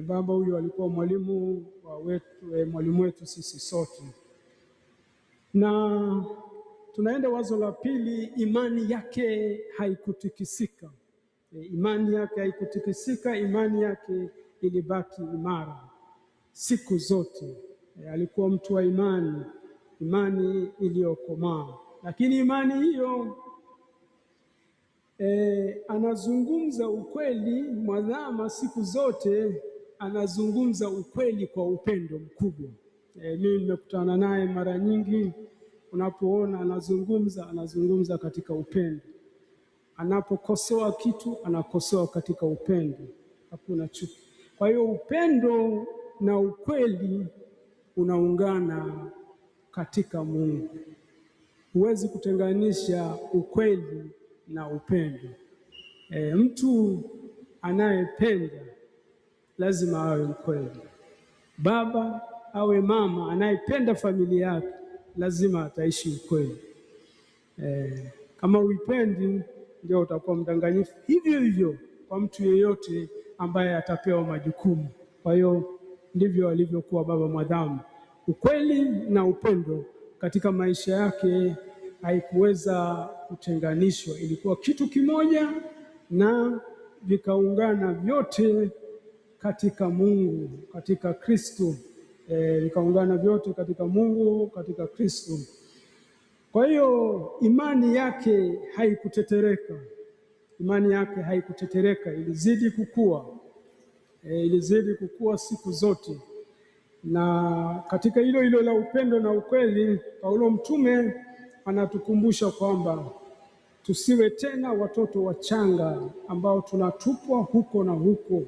Baba huyu alikuwa mwalimu wetu sisi sote. Na tunaenda wazo la pili, imani yake haikutikisika. Imani yake haikutikisika, imani yake ilibaki imara siku zote. Alikuwa mtu wa imani, imani iliyokomaa. Lakini imani hiyo anazungumza ukweli mwadhama siku zote, anazungumza ukweli kwa upendo mkubwa. Mimi nimekutana naye mara nyingi, unapoona anazungumza katika upendo. Anapokosoa kitu, anakosoa katika upendo, hakuna chuki. Kwa hiyo upendo na ukweli unaungana katika Mungu. Huwezi kutenganisha ukweli na upendo. Mtu anayependa lazima awe mkweli. Baba awe mama anayependa familia yake lazima ataishi ukweli. Kama uipendi ndio utakuwa mdanganyifu. Hivyo hivyo kwa mtu yeyote ambaye atapewa majukumu. Kwa hiyo ndivyo alivyokuwa baba mwadhamu. Ukweli na upendo katika maisha yake haikuweza kutenganishwa, ilikuwa kitu kimoja na vikaungana vyote katika Mungu, katika Kristo. Vikaungana vyote katika Mungu, katika Kristo. Kwa hiyo imani yake haikutetereka. Imani yake haikutetereka, ilizidi kukua. Ilizidi kukua siku zote. Na katika hilo la upendo na ukweli, Paulo mtume anatukumbusha kwamba tusiwe tena watoto wachanga ambao tunatupwa huko na huko,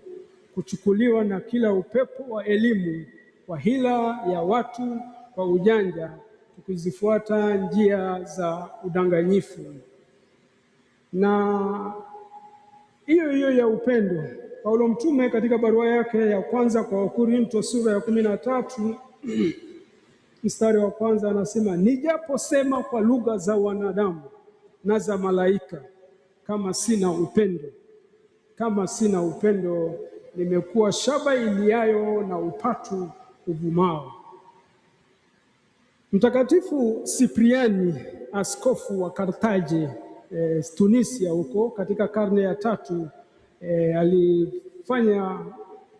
kuchukuliwa na kila upepo wa elimu, kwa hila ya watu, kwa ujanja, tukizifuata njia za udanganyifu. Na hiyo ya upendo, Paulo mtume katika barua yake ya kwanza kwa Wakorintho sura ya 13 mstari wa kwanza anasema, nijaposema kwa lugha za wanadamu na za malaika, kama sina upendo nimekuwa shaba iliayo na upatu uvumao. Mtakatifu Sipriani, askofu wa Karthaje, Tunisia huko katika karne ya 3, alifanya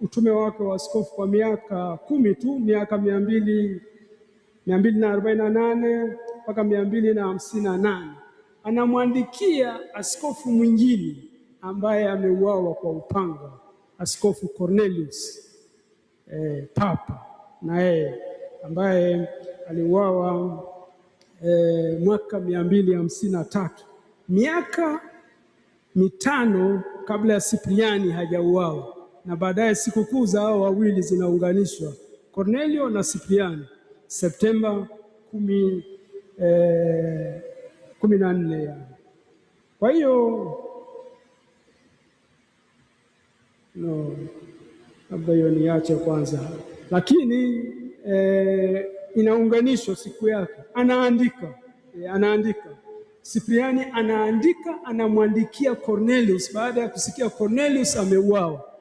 utume wake wa askofu kwa miaka 10 tu, miaka 248 mpaka 258. Anamwandikia askofu mwingine ambaye ameuawa kwa upanga, Askofu Cornelius, Papa naye ambaye aliuawa mwaka 253, miaka 5 kabla ya Sipriani hajauawa. Na baadaye sikukuu za hao wawili zinaunganishwa, Cornelio na Sipriani, Septemba 14. Kwa hiyo labda hiyo niache kwanza, lakini inaunganishwa siku yake. Anaandika Sipriani, anamwandikia Cornelius baada ya kusikia Cornelius ameuawa.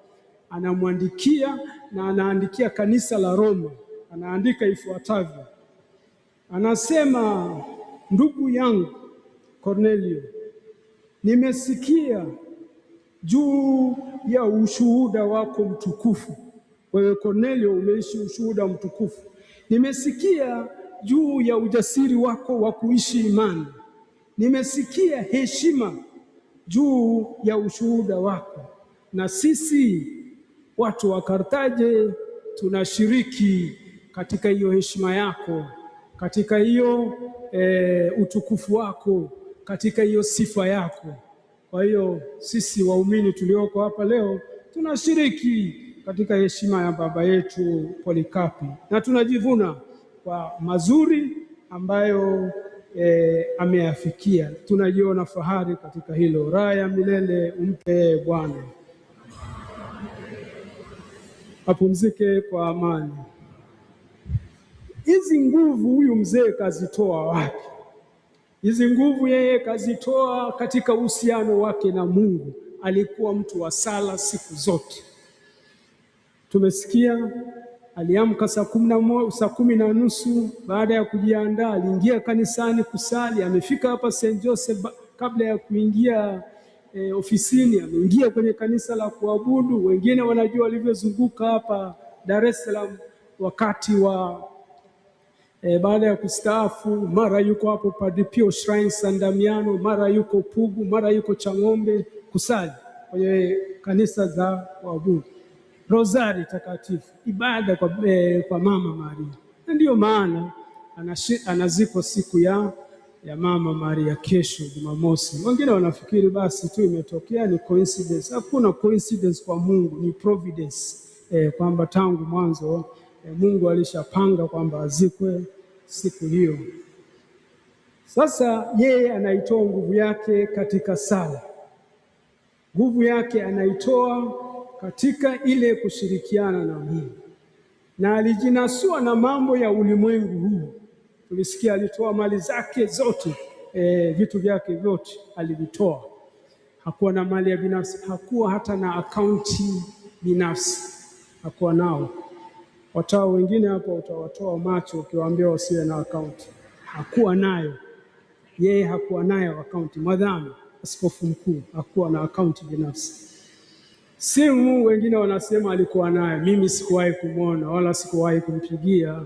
Anamwandikia na anaandikia kanisa la Roma. Anaandika ifuatavyo. Anasema, ndugu yangu Cornelio, nimesikia juu ya ushuhuda wako mtukufu. Wewe Cornelio umeishi ushuhuda mtukufu. Nimesikia juu ya ujasiri wako wa kuishi imani. Nimesikia heshima juu ya ushuhuda wako. Na sisi watu wa Karthaje tunashiriki katika hiyo heshima yako, katika hiyo utukufu wako, katika hiyo sifa yako. Kwa hiyo sisi waumini tulioko hapa leo tunashiriki katika heshima ya baba yetu Polikapi, na tunajivuna kwa mazuri ambayo ameyafikia. Tunajiona fahari katika hilo. Raha ya milele umpe Bwana, apumzike kwa amani. Hizi nguvu huyu mzee kazitoa wapi? Hizi nguvu yeye kazitoa katika uhusiano wake na Mungu. Alikuwa mtu wa sala siku zote. Tumesikia aliamka saa 10:30. Baada ya kujiandaa aliingia kanisani kusali. Amefika hapa St. Joseph kabla ya kuingia ofisini, ameingia kwenye kanisa la kuabudu. Wengine wanajua walivyozunguka hapa Dar es Salaam wakati wa baada ya kustaafu. Mara yuko hapo Padre Pio Shrine San Damiano, mara yuko Pugu, mara yuko Chang'ombe kusali kwenye kanisa za kuabudu. Rozari takatifu, ibada kwa Mama Maria. Na ndiyo maana anazikwa siku ya Mama Maria kesho Jumamosi. Wengine wanafikiri basi tu imetokea, ni coincidence. Hakuna coincidence kwa Mungu, ni providence, kwamba tangu mwanzo Mungu alishapanga kwamba azikwe siku hiyo. Sasa yeye anaitoa nguvu yake katika sala. Nguvu yake anaitoa katika ile kushirikiana na Mungu, na alijinasua na mambo ya ulimwengu huu. Tulisikia alitoa mali zake zote, vitu vyake vyote alivitoa. Hakuwa na mali ya binafsi, hakuwa hata na akaunti binafsi, hakuwa nao. Watawa wengine hapo utawatoa macho ukiwaambia wasiwe na akaunti. Hakuwa nayo, yeye hakuwa nayo akaunti. Mwadhama askofu mkuu hakuwa na akaunti binafsi. Simu wengine wanasema alikuwa nayo. Mimi sikuwahi kumwona wala sikuwahi kumpigia.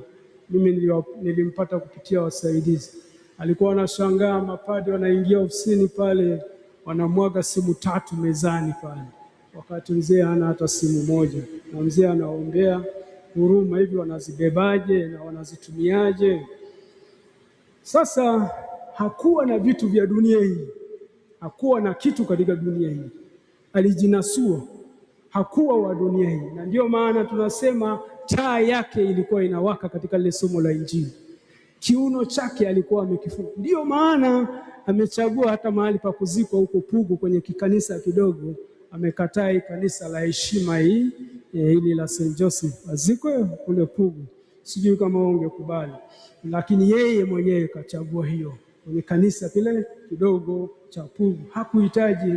Mimi nilimpata kupitia wasaidizi. Alikuwa anashangaa mapadri wanaingia ofisini pale wanamwaga simu 3 mezani pale, wakati mzee hana hata simu moja, na mzee anaombea huruma hivi, wanazibebaje na wanazitumiaje? Sasa hakuwa na vitu vya dunia hii, hakuwa na kitu katika dunia hii, alijinasua, hakuwa wa dunia hii. Na ndio maana tunasema taa yake ilikuwa inawaka katika lile somo la Injili. Kiuno chake alikuwa amekifunga. Ndio maana amechagua hata mahali pa kuzikwa huko Pugu kwenye kikanisa kidogo, amekataa kanisa la heshima hili la St. Joseph, azikwe kule Pugu. Sijui kama ungekubali, lakini yeye mwenyewe kachagua hiyo kwenye kanisa kile kidogo cha Pugu. Hakuhitaji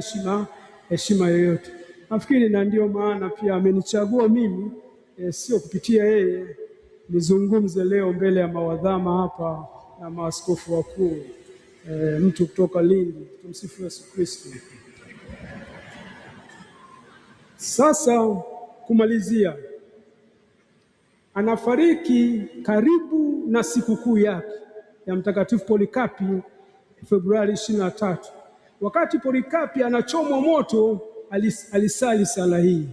heshima yoyote. Nafikiri na ndio maana pia amenichagua mimi, sio kupitia yeye, nizungumze leo mbele ya mawadhama hapa na maaskofu wakuu, mtu kutoka Lindi. Tumsifu Yesu Kristo. Sasa kumalizia, anafariki karibu na sikukuu yake ya Mtakatifu Polikapi Februari 23. Wakati Polikapi anachomwa moto, alisali sala hii.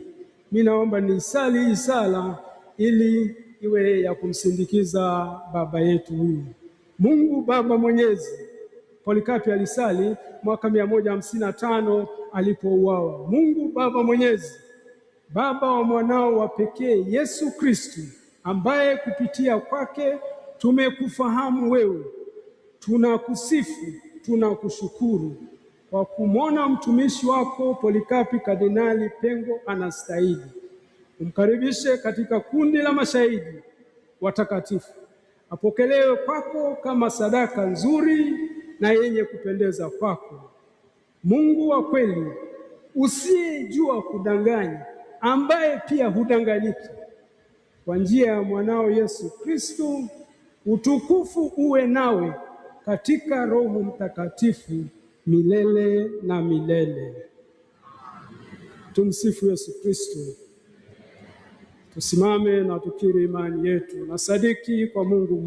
Mimi naomba nisali hii sala ili iwe ya kumsindikiza baba yetu huyu. Mungu Baba Mwenyezi. Polikapi alisali mwaka 155 alipouawa. Mungu Baba Mwenyezi, Baba wa mwanao wa pekee Yesu Kristo, ambaye kupitia kwake tumekufahamu wewe, tunakusifu, tunakushukuru kwa kumwona mtumishi wako Polikapi Kardinali Pengo anastahili. Umkaribishe katika kundi la mashahidi watakatifu, apokelewe kwako kama sadaka nzuri na yenye kupendeza kwako. Mungu wa kweli, usiyejua kudanganya, ambaye pia hudanganyiki, kwa njia ya mwanao Yesu Kristo, utukufu uwe nawe katika Roho Mtakatifu milele na milele. Tumsifu Yesu Kristo. Tusimame na tukiri imani yetu na sadiki kwa Mungu mmoja.